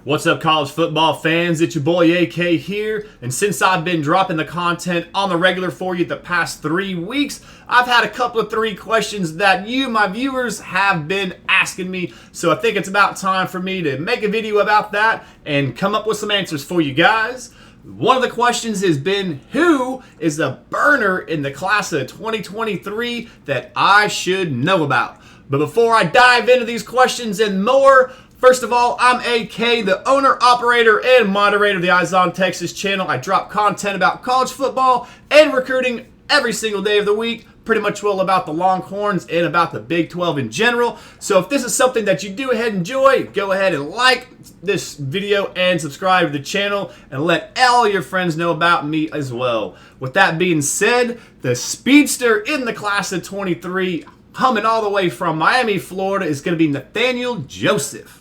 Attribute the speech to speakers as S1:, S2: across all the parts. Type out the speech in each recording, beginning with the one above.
S1: What's up, college football fans? It's your boy AK here, and since I've been dropping the content on the regular for you the past 3 weeks, I've had a couple of 3 questions that you, my viewers, have been asking me, so I think it's about time for me to make a video about that and come up with some answers for you guys. One of the questions has been, who is a burner in the class of 2023 that I should know about? But before I dive into these questions and more, first of all, I'm AK, the owner, operator, and moderator of the Eyes on Texas channel. I drop content about college football and recruiting every single day of the week, pretty much all about the Longhorns and about the Big 12 in general. So if this is something that you do enjoy, go ahead and like this video and subscribe to the channel and let all your friends know about me as well. With that being said, the speedster in the class of 23, coming all the way from Miami, Florida, is going to be Nathaniel Joseph.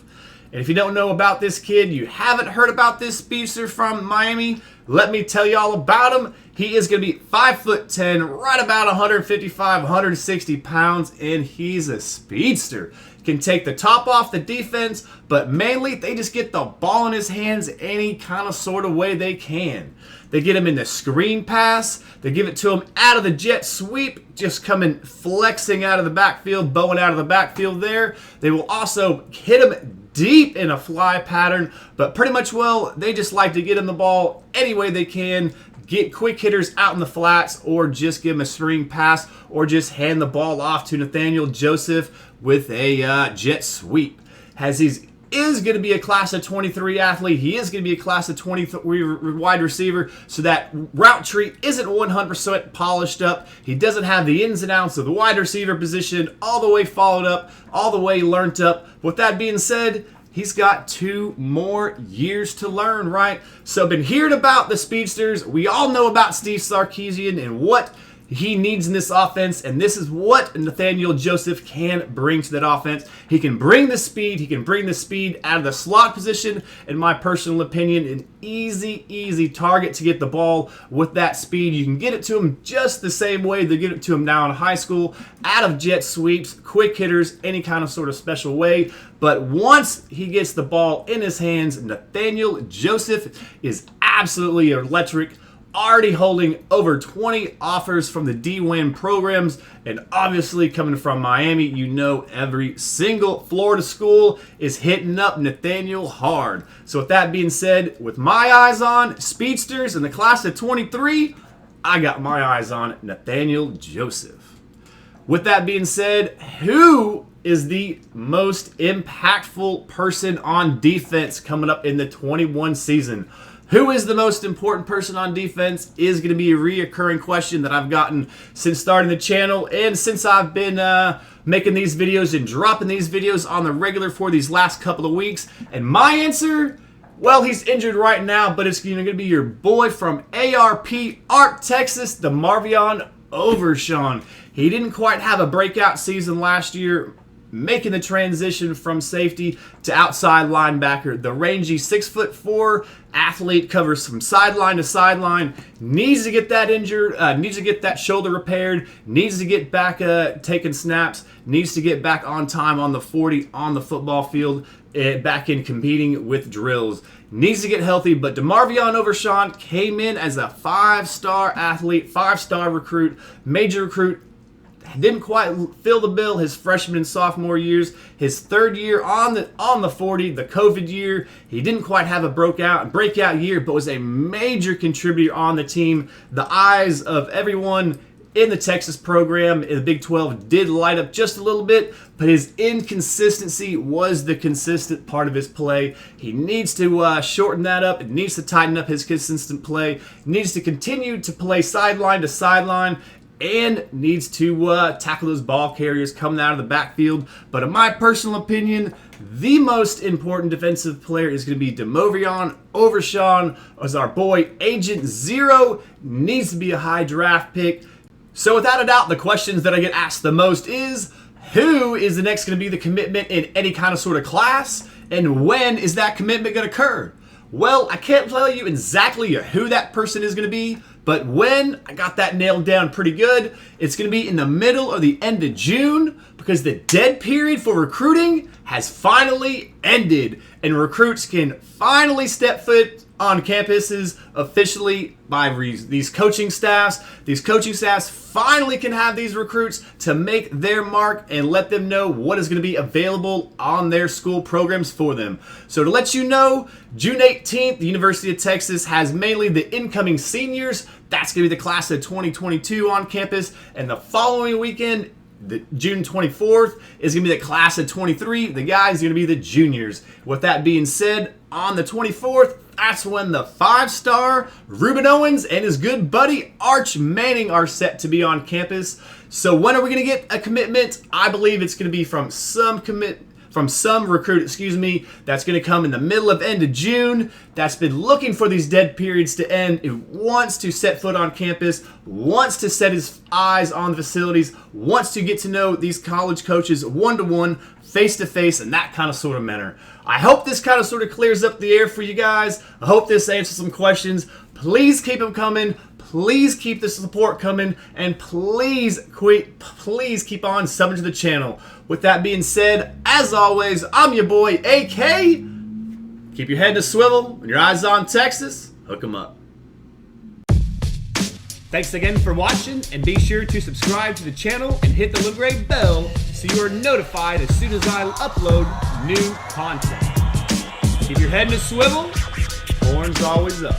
S1: And if you don't know about this kid, you haven't heard about this speedster from Miami, let me tell you all about him. He is going to be 5'10", right about 155, 160 pounds, and he's a speedster. Can take the top off the defense, but mainly they just get the ball in his hands any kind of sort of way they can. They get him in the screen pass. They give it to him out of the jet sweep, just coming flexing out of the backfield, bowing out of the backfield there. They will also hit him deep in a fly pattern, but pretty much, well, they just like to get him the ball any way they can, get quick hitters out in the flats, or just give him a screen pass, or just hand the ball off to Nathaniel Joseph with a jet sweep. As he is going to be a class of 23 athlete, he is going to be a class of 23 wide receiver, so that route tree isn't 100% polished up. He doesn't have the ins and outs of the wide receiver position all the way followed up, all the way learned up. With that being said, he's got 2 more years to learn, right? So been hearing about the speedsters. We all know about Steve Sarkisian and what he needs in this offense, and this is what Nathaniel Joseph can bring to that offense. He can bring the speed. He can bring the speed out of the slot position. In my personal opinion, an easy target to get the ball with that speed. You can get it to him just the same way they get it to him now in high school, out of jet sweeps, quick hitters, any kind of sort of special way. But once he gets the ball in his hands, Nathaniel Joseph is absolutely electric. Already holding over 20 offers from the D-WIN programs, and obviously coming from Miami, you know every single Florida school is hitting up Nathaniel hard. So with that being said, with my eyes on speedsters in the class of 23, I got my eyes on Nathaniel Joseph. With that being said, who is the most impactful person on defense coming up in the 21 season? Who is the most important person on defense is going to be a reoccurring question that I've gotten since starting the channel and since I've been making these videos and dropping these videos on the regular for these last couple of weeks. And my answer, well, he's injured right now, but it's going to be your boy from ARP, Texas, DeMarvion Overshown. He didn't quite have a breakout season last year, making the transition from safety to outside linebacker. The rangy 6'4" athlete covers from sideline to sideline, needs to get that injured, needs to get that shoulder repaired, needs to get back taking snaps, needs to get back on time on the 40 on the football field, back in competing with drills. Needs to get healthy, but DeMarvion Overshown came in as a 5-star athlete, 5-star recruit, major recruit. Didn't quite fill the bill his freshman and sophomore years. His 3rd year on the 40, the COVID year, he didn't quite have a breakout year, but was a major contributor on the team. The eyes of everyone in the Texas program in the Big 12 did light up just a little bit, but his inconsistency was the consistent part of his play. He needs to shorten that up. It needs to tighten up his consistent play. He needs to continue to play sideline to sideline, and needs to tackle those ball carriers coming out of the backfield. But in my personal opinion, the most important defensive player is going to be DeMarvion Overshown, as our boy Agent Zero needs to be a high draft pick. So without a doubt, the questions that I get asked the most is, who is the next going to be the commitment in any kind of sort of class, and when is that commitment going to occur? Well, I can't tell you exactly who that person is going to be, but when, I got that nailed down pretty good. It's going to be in the middle or the end of June, because the dead period for recruiting has finally ended, and recruits can finally step foot on campuses officially by these coaching staffs. These coaching staffs finally can have these recruits to make their mark and let them know what is going to be available on their school programs for them. So to let you know, June 18th, the University of Texas has mainly the incoming seniors. That's going to be the class of 2022 on campus, and the following weekend, June 24th, is going to be the class of 23. The guys are going to be the juniors. With that being said, on the 24th, that's when the 5-star Rueben Owens and his good buddy Arch Manning are set to be on campus. So when are we going to get a commitment? I believe it's going to be from some recruit, that's going to come in the middle of end of June, that's been looking for these dead periods to end, who wants to set foot on campus, wants to set his eyes on the facilities, wants to get to know these college coaches one-to-one, face-to-face, and that kind of sort of manner. I hope this kind of sort of clears up the air for you guys. I hope this answers some questions. Please keep them coming. Please keep the support coming, and please keep on subbing to the channel. With that being said, as always, I'm your boy, AK. Keep your head to swivel and your eyes on Texas. Hook 'em up. Thanks again for watching, and be sure to subscribe to the channel and hit the little gray bell so you are notified as soon as I upload new content. Keep your head in a swivel, horns always up.